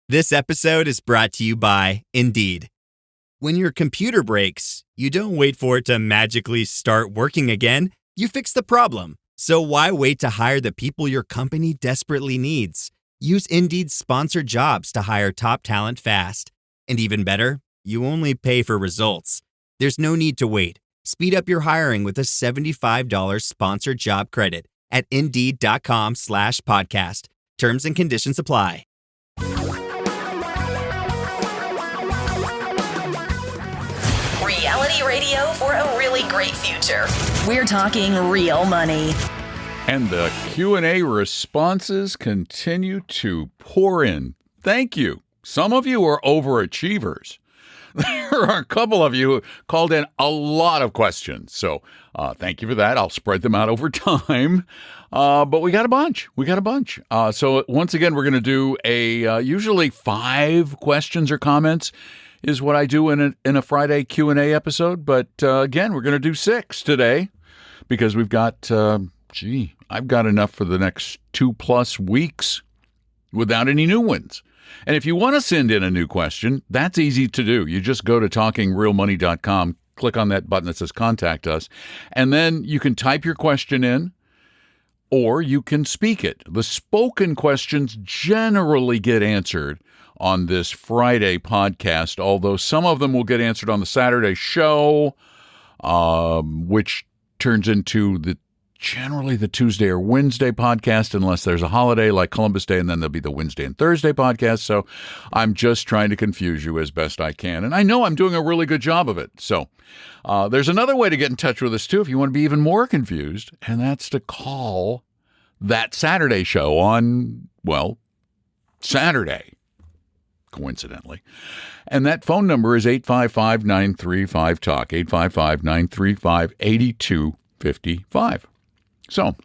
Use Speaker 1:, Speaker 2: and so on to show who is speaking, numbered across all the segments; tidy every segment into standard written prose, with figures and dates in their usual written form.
Speaker 1: This episode is brought to you by Indeed. When your computer breaks, you don't wait for it to magically start working again. You fix the problem. So why wait to hire the people your company desperately needs? Use Indeed's sponsored jobs to hire top talent fast. And even better, you only pay for results. There's no need to wait. Speed up your hiring with a $75 sponsored job credit at Indeed.com/podcast. Terms and conditions apply.
Speaker 2: Reality radio for a really great future. We're talking real money.
Speaker 3: And the Q&A responses continue to pour in. Thank you. Some of you are overachievers. There are a couple of you who called in a lot of questions. So thank you for that. I'll spread them out over time. But we got a bunch. So once again, we're going to do a usually 5 questions or comments is what I do in a Friday Q&A episode. But again, we're going to do 6 today because we've got, I've got enough for the next 2+ weeks without any new ones. And if you want to send in a new question, that's easy to do. You just go to talkingrealmoney.com, click on that button that says Contact Us, and then you can type your question in, or you can speak it. The spoken questions generally get answered on this Friday podcast, although some of them will get answered on the Saturday show, which turns into generally the Tuesday or Wednesday podcast, unless there's a holiday like Columbus Day, and then there'll be the Wednesday and Thursday podcast. So I'm just trying to confuse you as best I can. And I know I'm doing a really good job of it. So there's another way to get in touch with us, too, if you want to be even more confused, and that's to call that Saturday show on, Saturday, coincidentally. And that phone number is 855-935-TALK, 855-935-8255. So,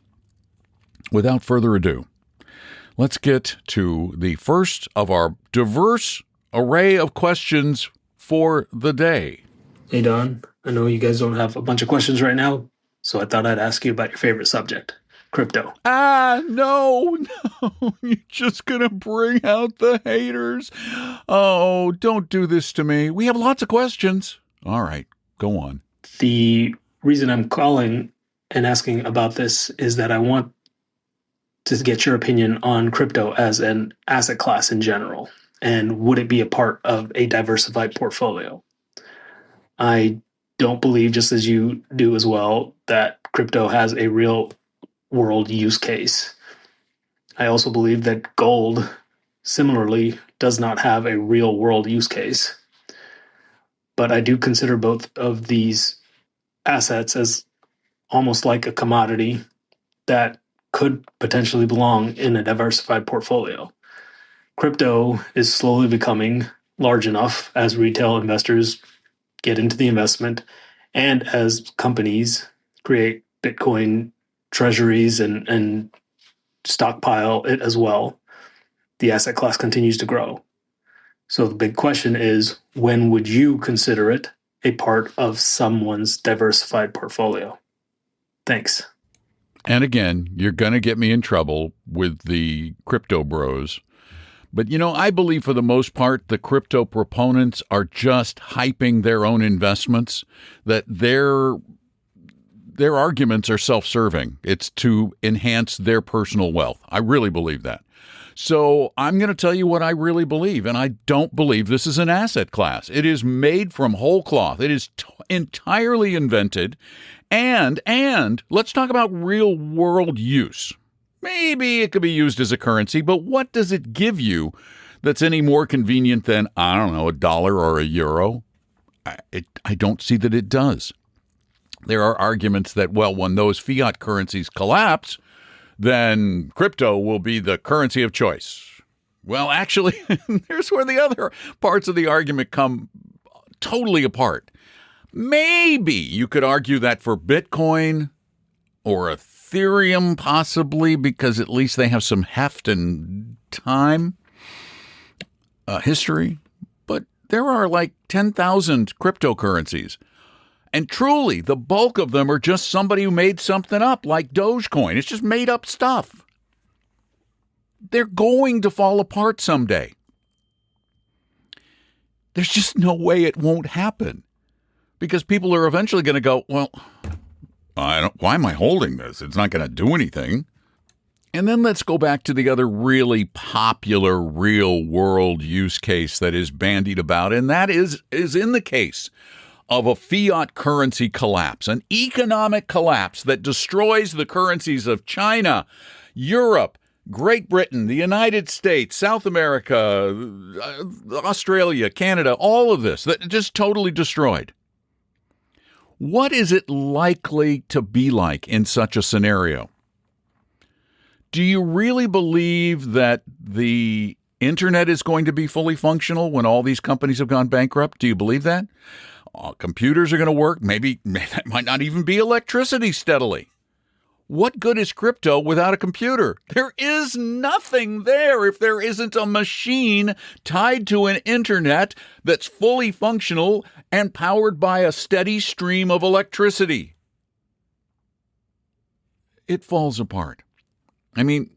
Speaker 3: without further ado, let's get to the first of our diverse array of questions for the day.
Speaker 4: Hey, Don. I know you guys don't have a bunch of questions right now, so I thought I'd ask you about your favorite subject, crypto.
Speaker 3: No, you're just going to bring out the haters. Oh, don't do this to me. We have lots of questions. All right, go on.
Speaker 4: The reason I'm calling and asking about this is that I want to get your opinion on crypto as an asset class in general, and would it be a part of a diversified portfolio? I don't believe, just as you do as well, that crypto has a real world use case. I also believe that gold, similarly, does not have a real world use case. But I do consider both of these assets as almost like a commodity that could potentially belong in a diversified portfolio. Crypto is slowly becoming large enough as retail investors get into the investment and as companies create Bitcoin treasuries and stockpile it as well. The asset class continues to grow. So the big question is, when would you consider it a part of someone's diversified portfolio? Thanks.
Speaker 3: And again, you're going to get me in trouble with the crypto bros. But, I believe for the most part, the crypto proponents are just hyping their own investments, that their arguments are self-serving. It's to enhance their personal wealth. I really believe that. So I'm going to tell you what I really believe, and I don't believe this is an asset class. It is made from whole cloth. It is entirely invented. And let's talk about real world use. Maybe it could be used as a currency, but what does it give you that's any more convenient than, $1 or €1? I don't see that it does. There are arguments that, when those fiat currencies collapse, then crypto will be the currency of choice. Well, actually, here's where the other parts of the argument come totally apart. Maybe you could argue that for Bitcoin or Ethereum, possibly, because at least they have some heft and time, history. But there are like 10,000 cryptocurrencies. And truly, the bulk of them are just somebody who made something up, like Dogecoin. It's just made up stuff. They're going to fall apart someday. There's just no way it won't happen, because people are eventually going to go, well, why am I holding this? It's not going to do anything. And then let's go back to the other really popular real-world use case that is bandied about, and that is in the case of a fiat currency collapse, an economic collapse that destroys the currencies of China, Europe, Great Britain, the United States, South America, Australia, Canada, all of this, that just totally destroyed. What is it likely to be like in such a scenario? Do you really believe that the internet is going to be fully functional when all these companies have gone bankrupt? Do you believe that? Computers are going to work. Maybe that might not even be electricity steadily. What good is crypto without a computer? There is nothing there if there isn't a machine tied to an internet that's fully functional and powered by a steady stream of electricity. It falls apart. I mean,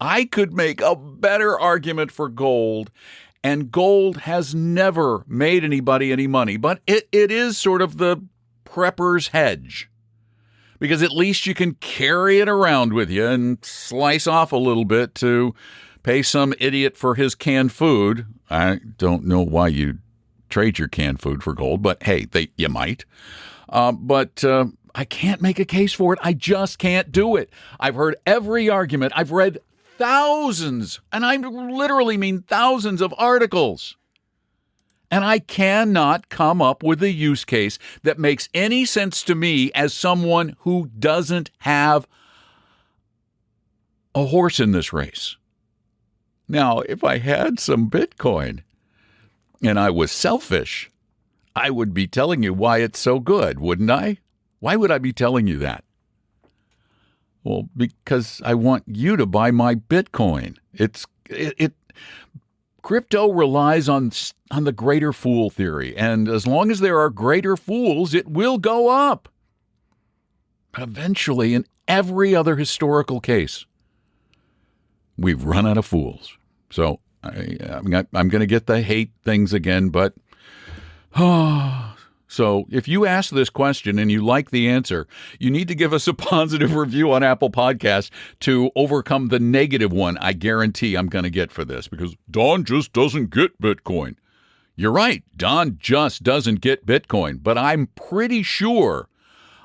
Speaker 3: I could make a better argument for gold, and gold has never made anybody any money, but it is sort of the prepper's hedge, because at least you can carry it around with you and slice off a little bit to pay some idiot for his canned food. I don't know why you trade your canned food for gold, but hey, you might. But I can't make a case for it. I just can't do it. I've heard every argument. I've read thousands, and I literally mean thousands of articles. And I cannot come up with a use case that makes any sense to me as someone who doesn't have a horse in this race. Now, if I had some Bitcoin and I was selfish, I would be telling you why it's so good, wouldn't I? Why would I be telling you that? Well, because I want you to buy my Bitcoin. Crypto relies on the greater fool theory, and as long as there are greater fools, it will go up. But eventually, in every other historical case, we've run out of fools. So I'm going to get the hate things again, but so if you ask this question and you like the answer, you need to give us a positive review on Apple Podcasts to overcome the negative one I guarantee I'm going to get for this, because Don just doesn't get Bitcoin. You're right. Don just doesn't get Bitcoin, but I'm pretty sure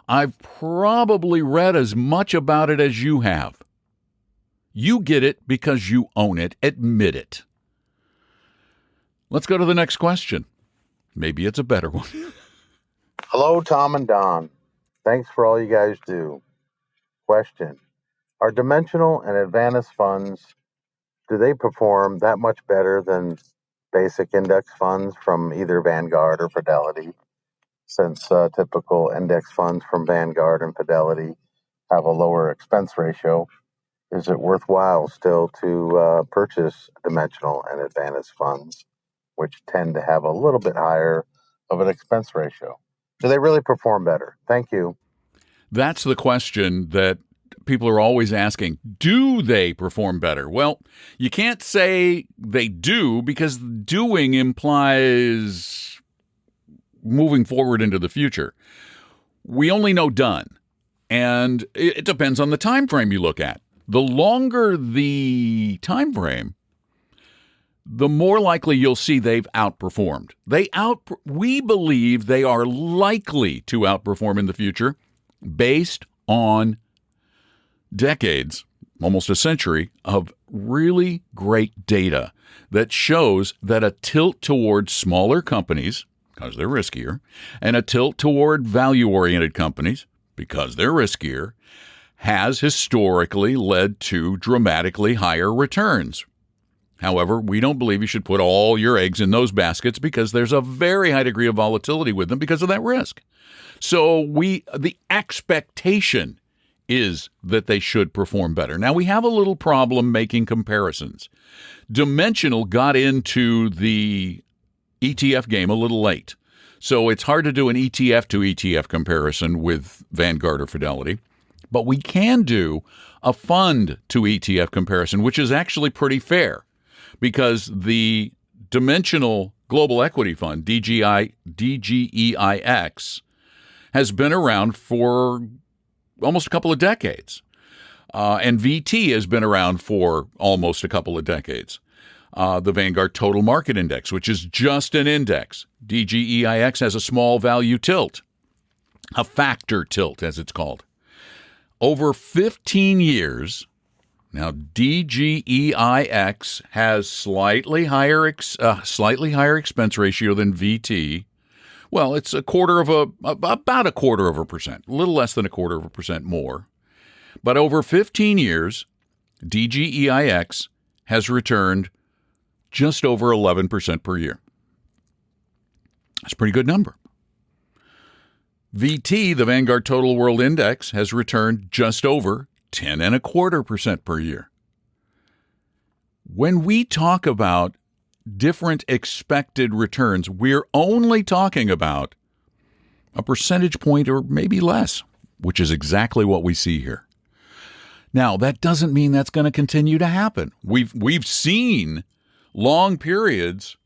Speaker 3: I've probably read as much about it as you have. You get it because you own it. Admit it. Let's go to the next question. Maybe it's a better one.
Speaker 5: Hello, Tom and Don. Thanks for all you guys do. Question. Are Dimensional and Avantis funds, do they perform that much better than basic index funds from either Vanguard or Fidelity? Since typical index funds from Vanguard and Fidelity have a lower expense ratio, is it worthwhile still to purchase Dimensional and Avantis funds, which tend to have a little bit higher of an expense ratio? Do they really perform better? Thank you.
Speaker 3: That's the question that people are always asking. Do they perform better? Well, you can't say they do, because doing implies moving forward into the future. We only know done, and it depends on the time frame you look at. The longer the time frame, the more likely you'll see they've outperformed. We believe they are likely to outperform in the future based on decades, almost a century, of really great data that shows that a tilt towards smaller companies, because they're riskier, and a tilt toward value-oriented companies, because they're riskier, has historically led to dramatically higher returns. However, we don't believe you should put all your eggs in those baskets, because there's a very high degree of volatility with them because of that risk. So the expectation is that they should perform better. Now, we have a little problem making comparisons. Dimensional got into the ETF game a little late, so it's hard to do an ETF to ETF comparison with Vanguard or Fidelity. But we can do a fund to ETF comparison, which is actually pretty fair, because the Dimensional Global Equity Fund, DGEIX, has been around for almost a couple of decades. And VT has been around for almost a couple of decades. The Vanguard Total Market Index, which is just an index. DGEIX has a small value tilt, a factor tilt, as it's called. Over 15 years, now DGEIX has slightly higher expense ratio than VT. Well, it's about a quarter of a percent, a little less than a quarter of a percent more. But over 15 years, DGEIX has returned just over 11% per year. That's a pretty good number. VT, the Vanguard Total World Index, has returned just over 10.25% per year. When we talk about different expected returns, we're only talking about a percentage point or maybe less, which is exactly what we see here. Now, that doesn't mean that's going to continue to happen. We've seen long periods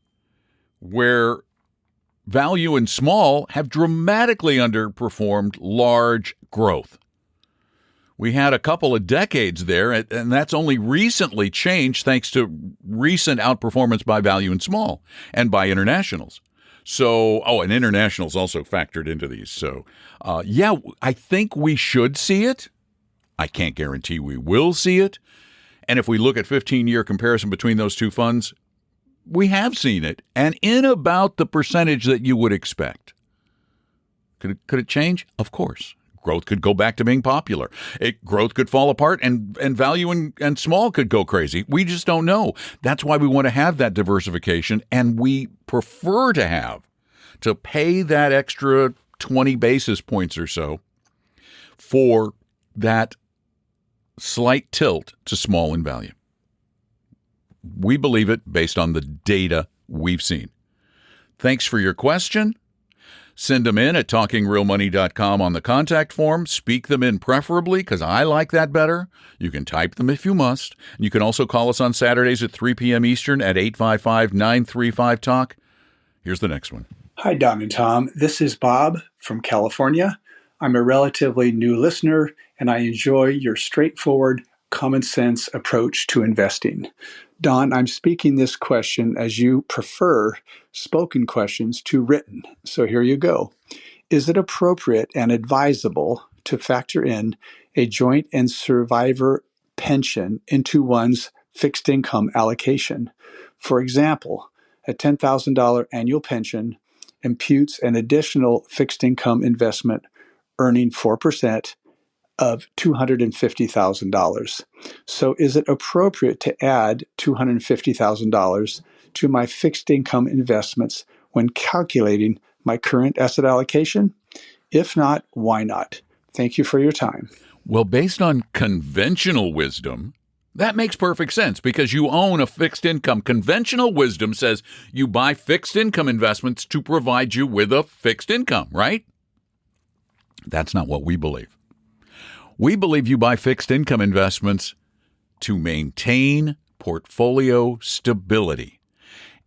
Speaker 3: where value and small have dramatically underperformed large growth. We had a couple of decades there, and that's only recently changed thanks to recent outperformance by value and small and by internationals. So, and internationals also factored into these. So, I think we should see it. I can't guarantee we will see it. And if we look at 15-year comparison between those two funds, we have seen it, and in about the percentage that you would expect. Could it change? Of course. Growth could go back to being popular. Growth could fall apart, and value and small could go crazy. We just don't know. That's why we want to have that diversification, and we prefer to pay that extra 20 basis points or so for that slight tilt to small in value. We believe it based on the data we've seen. Thanks for your question. Send them in at talkingrealmoney.com on the contact form. Speak them in preferably, because I like that better. You can type them if you must. You can also call us on Saturdays at 3 p.m. Eastern at 855-935-TALK. Here's the next one.
Speaker 6: Hi, Don and Tom. This is Bob from California. I'm a relatively new listener, and I enjoy your straightforward, common sense approach to investing. Don, I'm speaking this question as you prefer spoken questions to written. So here you go. Is it appropriate and advisable to factor in a joint and survivor pension into one's fixed income allocation? For example, a $10,000 annual pension imputes an additional fixed income investment earning 4% of $250,000. So is it appropriate to add $250,000 to my fixed income investments when calculating my current asset allocation? If not, why not? Thank you for your time.
Speaker 3: Well, based on conventional wisdom, that makes perfect sense because you own a fixed income. Conventional wisdom says you buy fixed income investments to provide you with a fixed income, right? That's not what we believe. We believe you buy fixed income investments to maintain portfolio stability.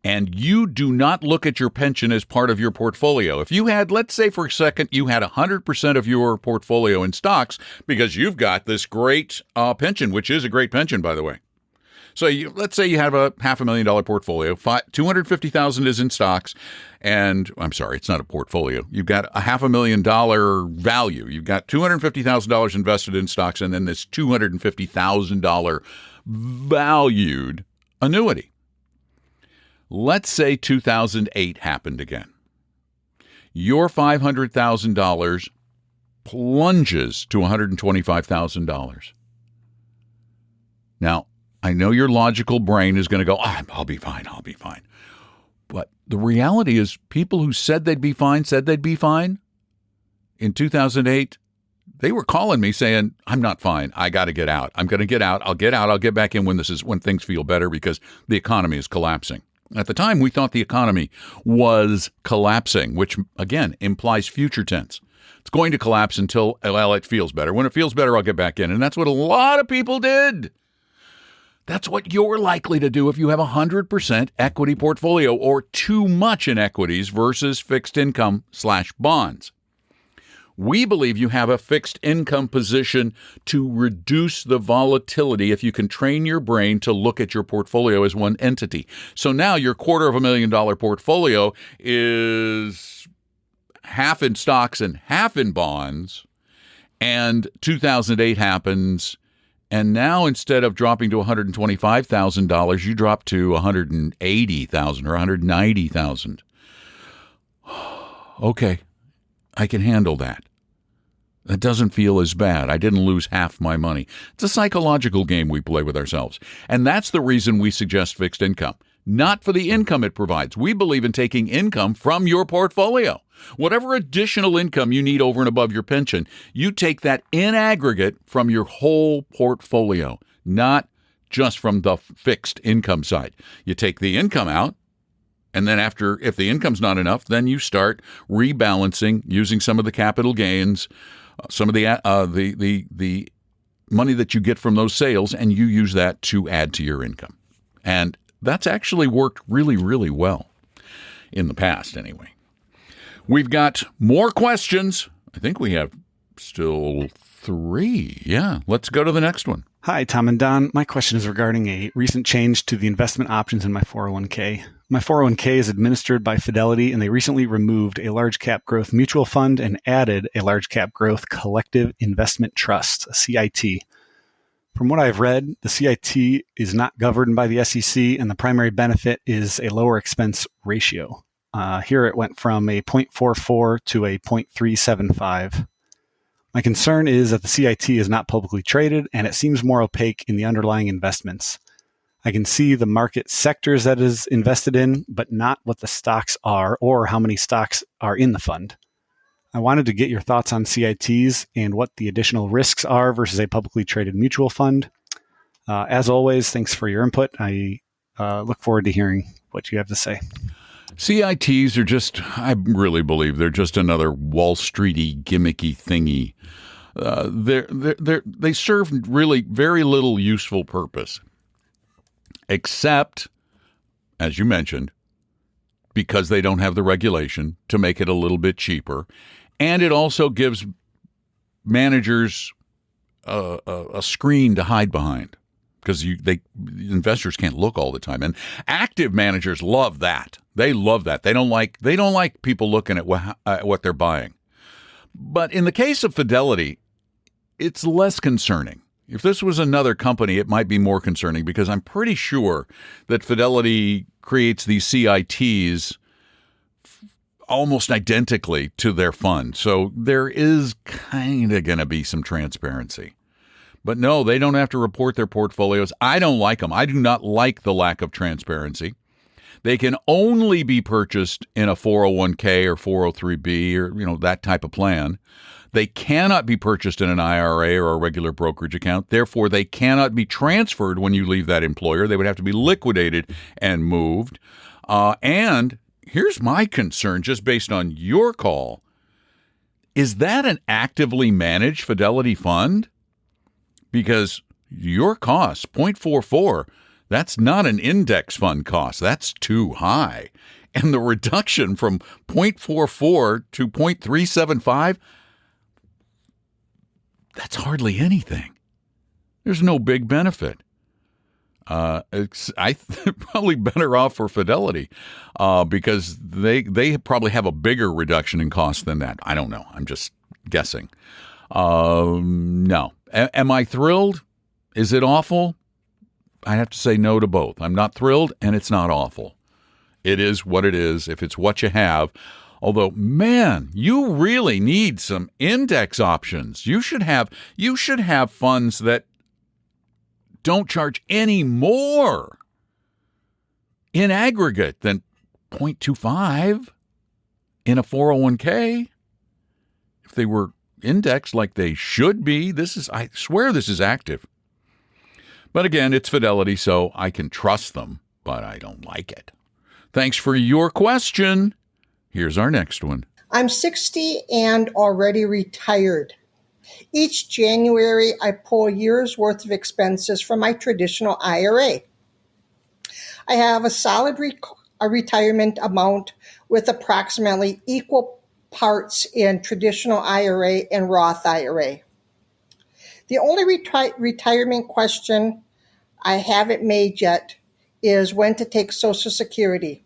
Speaker 3: And you do not look at your pension as part of your portfolio. If you had, let's say for a second, you had 100% of your portfolio in stocks because you've got this great pension, which is a great pension, by the way. So let's say you have a $500,000 portfolio, $250,000 is in stocks, and I'm sorry, it's not a portfolio. You've got a $500,000 value. You've got $250,000 invested in stocks, and then this $250,000 valued annuity. Let's say 2008 happened again. Your $500,000 plunges to $125,000. Now, I know your logical brain is going to go, I'll be fine. But the reality is people who said they'd be fine in 2008, they were calling me saying, I'm not fine. I got to get out. I'm going to get out. I'll get back in when things feel better because the economy is collapsing. At the time, we thought the economy was collapsing, which, again, implies future tense. It's going to collapse until, it feels better. When it feels better, I'll get back in. And that's what a lot of people did. That's what you're likely to do if you have a 100% equity portfolio or too much in equities versus fixed income/bonds. We believe you have a fixed income position to reduce the volatility if you can train your brain to look at your portfolio as one entity. So now your $250,000 portfolio is half in stocks and half in bonds, and 2008 happens, and now instead of dropping to $125,000, you drop to $180,000 or $190,000. Okay. I can handle that. That doesn't feel as bad. I didn't lose half my money. It's a psychological game we play with ourselves. And that's the reason we suggest fixed income. Not for the income it provides. We believe in taking income from your portfolio. Whatever additional income you need over and above your pension, you take that in aggregate from your whole portfolio, not just from the fixed income side. You take the income out, and then if the income's not enough, then you start rebalancing using some of the capital gains, some of the money that you get from those sales, and you use that to add to your income. And that's actually worked really, really well in the past anyway. We've got more questions. I think we have still 3. Yeah, let's go to the next one.
Speaker 7: Hi, Tom and Don. My question is regarding a recent change to the investment options in my 401k. My 401k is administered by Fidelity, and they recently removed a large cap growth mutual fund and added a large cap growth collective investment trust, a CIT. From what I've read, the CIT is not governed by the SEC, and the primary benefit is a lower expense ratio. Here it went from a 0.44 to a 0.375. My concern is that the CIT is not publicly traded, and it seems more opaque in the underlying investments. I can see the market sectors that is invested in, but not what the stocks are or how many stocks are in the fund. I wanted to get your thoughts on CITs and what the additional risks are versus a publicly traded mutual fund. As always, thanks for your input. I look forward to hearing what you have to say.
Speaker 3: CITs are I really believe they're just another Wall Streety gimmicky thingy. They serve really very little useful purpose, except, as you mentioned, because they don't have the regulation to make it a little bit cheaper. And it also gives managers a screen to hide behind, because investors can't look all the time. And active managers love that. They love that. They don't like people looking at what they're buying. But in the case of Fidelity, it's less concerning. If this was another company, it might be more concerning, because I'm pretty sure that Fidelity creates these CITs almost identically to their fund. So there is kind of going to be some transparency. But no, they don't have to report their portfolios. I don't like them. I do not like the lack of transparency. They can only be purchased in a 401k or 403b or, that type of plan. They cannot be purchased in an IRA or a regular brokerage account. Therefore, they cannot be transferred when you leave that employer. They would have to be liquidated and moved. And here's my concern, just based on your call. Is that an actively managed Fidelity fund? Because your cost, 0.44, that's not an index fund cost. That's too high. And the reduction from 0.44 to 0.375, that's hardly anything. There's no big benefit. I probably better off for Fidelity because they probably have a bigger reduction in cost than that. I don't know. I'm just guessing. No. Am I thrilled? Is it awful? I have to say no to both. I'm not thrilled, and it's not awful. It is what it is, if it's what you have. Although, man, you really need some index options. You should have funds that don't charge any more in aggregate than 0.25 in a 401k. If they were indexed like they should be, I swear this is active. But again, it's Fidelity, so I can trust them, but I don't like it. Thanks for your question. Here's our next one.
Speaker 8: I'm 60 and already retired. Each January, I pull a year's worth of expenses from my traditional IRA. I have a solid retirement amount with approximately equal parts in traditional IRA and Roth IRA. The only retirement question I haven't made yet is when to take Social Security.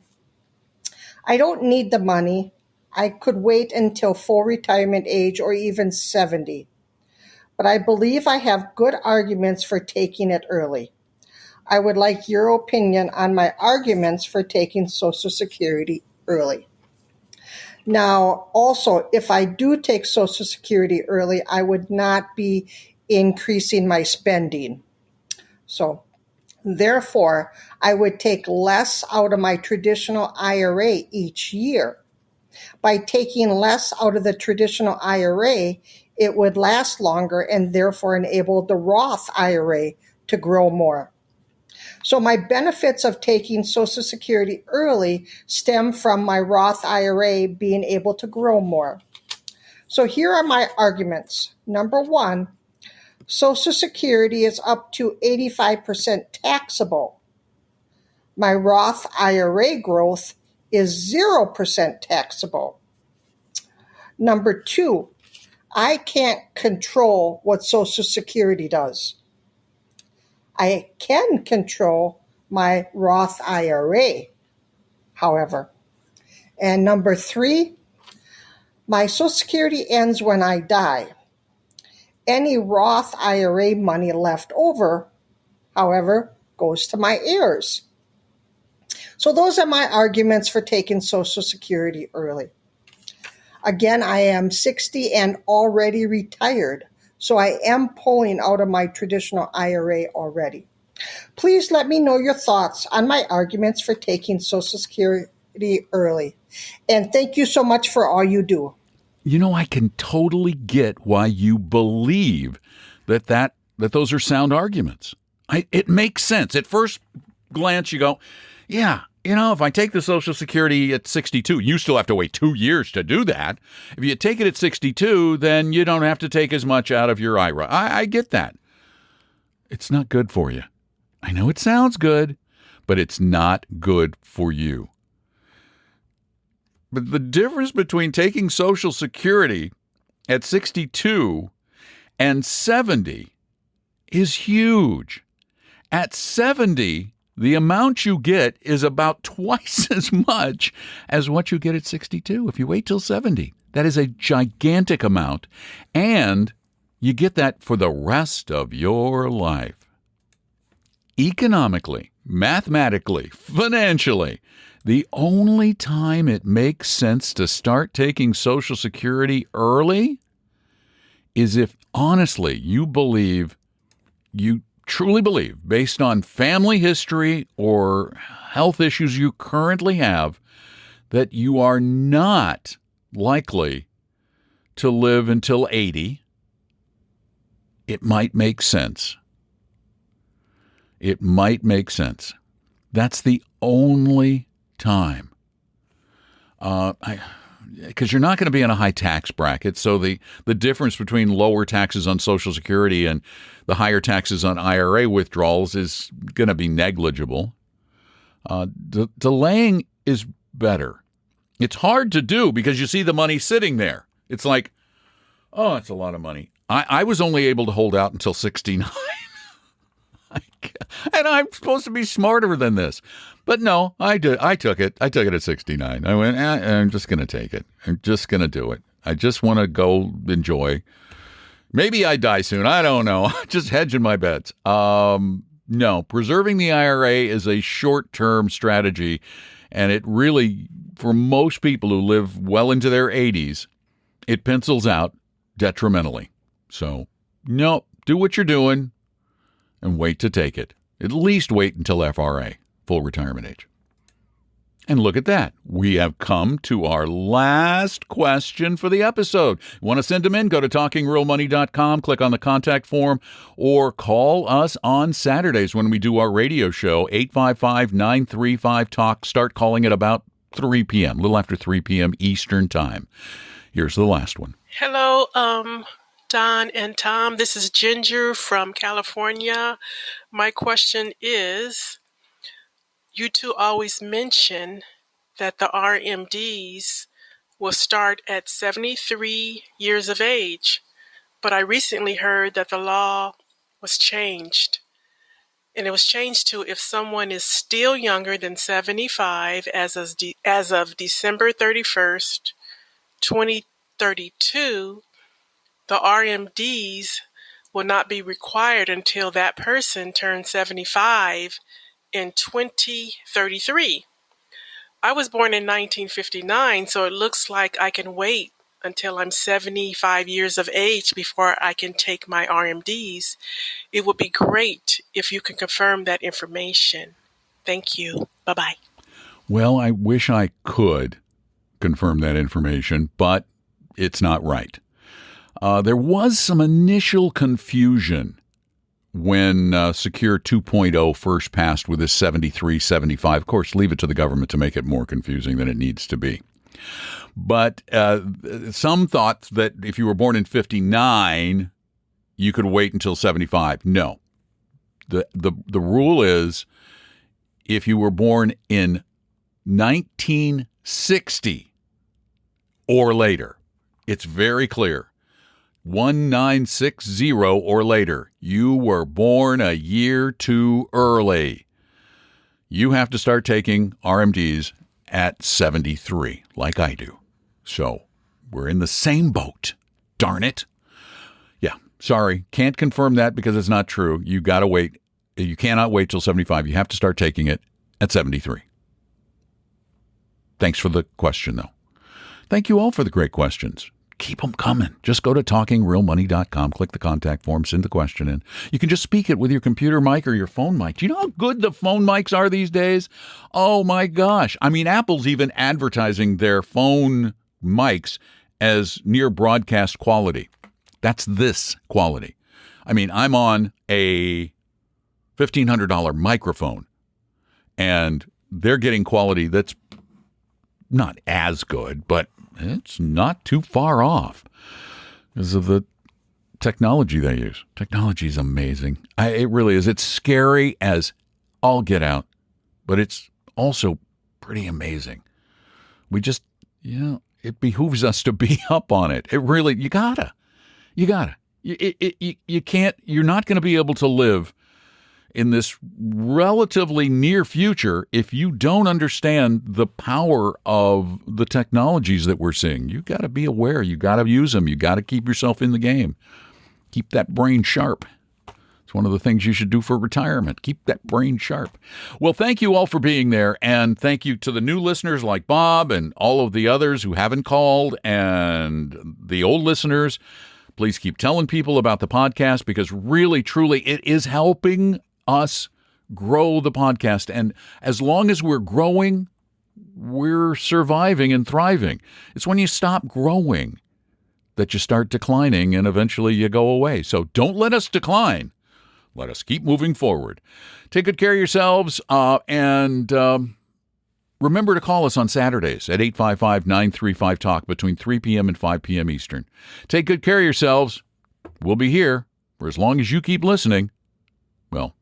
Speaker 8: I don't need the money. I could wait until full retirement age or even 70. But I believe I have good arguments for taking it early. I would like your opinion on my arguments for taking Social Security early. Now, also, if I do take Social Security early, I would not be increasing my spending. So, therefore, I would take less out of my traditional IRA each year. By taking less out of the traditional IRA, it would last longer and therefore enable the Roth IRA to grow more. So my benefits of taking Social Security early stem from my Roth IRA being able to grow more. So here are my arguments. Number one, Social Security is up to 85% taxable. My Roth IRA growth is 0% taxable. Number two, I can't control what Social Security does. I can control my Roth IRA, however. And number three, my Social Security ends when I die. Any Roth IRA money left over, however, goes to my heirs. So those are my arguments for taking Social Security early. Again, I am 60 and already retired, so I am pulling out of my traditional IRA already. Please let me know your thoughts on my arguments for taking Social Security early. And thank you so much for all you do.
Speaker 3: You know, I can totally get why you believe that those are sound arguments. It makes sense. At first glance, you go, yeah, you know, if I take the Social Security at 62, you still have to wait 2 years to do that. If you take it at 62, then you don't have to take as much out of your IRA. I get that. It's not good for you. I know it sounds good, but it's not good for you. But the difference between taking Social Security at 62 and 70 is huge. At 70, the amount you get is about twice as much as what you get at 62 if you wait till 70. That is a gigantic amount, and you get that for the rest of your life. Economically, mathematically, financially, the only time it makes sense to start taking Social Security early is if, honestly, you truly believe, based on family history or health issues you currently have, that you are not likely to live until 80, it might make sense. It might make sense. That's the only time. Because you're not going to be in a high tax bracket, so the difference between lower taxes on Social Security and the higher taxes on IRA withdrawals is going to be negligible. Delaying is better. It's hard to do because you see the money sitting there. It's like, oh, it's a lot of money. I was only able to hold out until 69. And I'm supposed to be smarter than this. But no, I did. I took it. I took it at 69. I went, I'm just going to take it. I'm just going to do it. I just want to go enjoy. Maybe I die soon. I don't know. Just hedging my bets. No, preserving the IRA is a short-term strategy. And it really, for most people who live well into their 80s, it pencils out detrimentally. So, no, do what you're doing and wait to take it. At least wait until FRA, full retirement age. And look at that. We have come to our last question for the episode. You want to send them in? Go to talkingrealmoney.com, click on the contact form, or call us on Saturdays when we do our radio show, 855-935-TALK. Start calling at about 3 p.m., a little after 3 p.m. Eastern Time. Here's the last one.
Speaker 9: Hello. Don and Tom, this is Ginger from California. My question is, you two always mention that the RMDs will start at 73 years of age, but I recently heard that the law was changed. And it was changed to if someone is still younger than 75 as of December 31st, 2032, the RMDs will not be required until that person turns 75 in 2033. I was born in 1959, so it looks like I can wait until I'm 75 years of age before I can take my RMDs. It would be great if you can confirm that information. Thank you. Bye-bye.
Speaker 3: Well, I wish I could confirm that information, but it's not right. There was some initial confusion when Secure 2.0 first passed with this 73, 75. Of course, leave it to the government to make it more confusing than it needs to be. But some thought that if you were born in 59, you could wait until 75. No. The rule is if you were born in 1960 or later, it's very clear. 1960 or later, you were born a year too early. You have to start taking RMDs at 73, like I do. So we're in the same boat. Darn it. Yeah, sorry. Can't confirm that because it's not true. You got to wait. You cannot wait till 75. You have to start taking it at 73. Thanks for the question, though. Thank you all for the great questions. Keep them coming. Just go to talkingrealmoney.com, click the contact form, send the question in. You can just speak it with your computer mic or your phone mic. Do you know how good the phone mics are these days? Oh, my gosh. I mean, Apple's even advertising their phone mics as near broadcast quality. That's this quality. I mean, I'm on a $1,500 microphone, and they're getting quality that's not as good, but it's not too far off because of the technology they use. Technology is amazing. It really is. It's scary as all get out, but it's also pretty amazing. We just, it behooves us to be up on it. It really, you gotta. You can't, you're not going to be able to live in this relatively near future if you don't understand the power of the technologies that we're seeing. You got to be aware. You got to use them. You got to keep yourself in the game. Keep that brain sharp. It's one of the things you should do for retirement. Keep that brain sharp. Well, thank you all for being there, and thank you to the new listeners like Bob and all of the others who haven't called, and the old listeners. Please keep telling people about the podcast because really, truly, it is helping us grow the podcast. And as long as we're growing, we're surviving and thriving. It's when you stop growing that you start declining and eventually you go away. So don't let us decline. Let us keep moving forward. Take good care of yourselves and remember to call us on Saturdays at 855-935-TALK between 3 p.m. and 5 p.m. Eastern. Take good care of yourselves. We'll be here for as long as you keep listening. Well,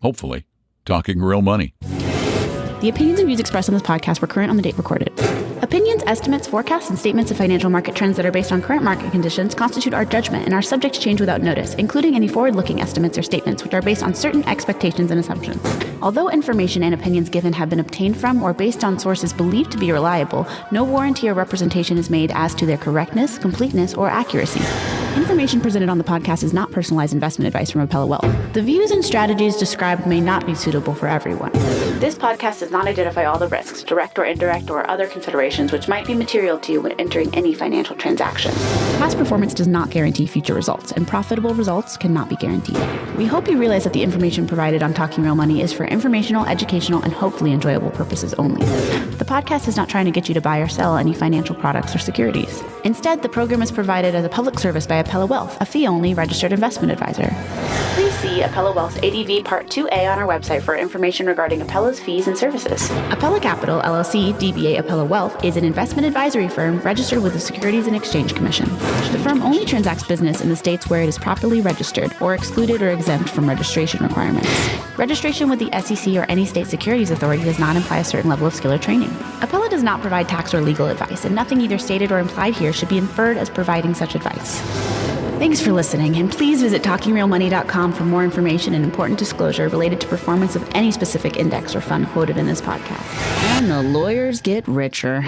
Speaker 3: hopefully, talking real money.
Speaker 10: The opinions and views expressed on this podcast were current on the date recorded. Opinions, estimates, forecasts, and statements of financial market trends that are based on current market conditions constitute our judgment and are subject to change without notice, including any forward-looking estimates or statements which are based on certain expectations and assumptions. Although information and opinions given have been obtained from or based on sources believed to be reliable, no warranty or representation is made as to their correctness, completeness, or accuracy. Information presented on the podcast is not personalized investment advice from Appella Wealth. The views and strategies described may not be suitable for everyone. This podcast does not identify all the risks, direct or indirect, or other considerations which might be material to you when entering any financial transaction. Past performance does not guarantee future results, and profitable results cannot be guaranteed. We hope you realize that the information provided on Talking Real Money is for informational, educational, and hopefully enjoyable purposes only. The podcast is not trying to get you to buy or sell any financial products or securities. Instead, the program is provided as a public service by Appella Wealth, a fee-only registered investment advisor. Please see Appella Wealth's ADV Part 2A on our website for information regarding Appella's as fees and services. Apella Capital, LLC, DBA Apella Wealth, is an investment advisory firm registered with the Securities and Exchange Commission. The firm only transacts business in the states where it is properly registered or excluded or exempt from registration requirements. Registration with the SEC or any state securities authority does not imply a certain level of skill or training. Apella does not provide tax or legal advice, and nothing either stated or implied here should be inferred as providing such advice. Thanks for listening, and please visit TalkingRealMoney.com for more information and important disclosure related to performance of any specific index or fund quoted in this podcast. And the lawyers get richer.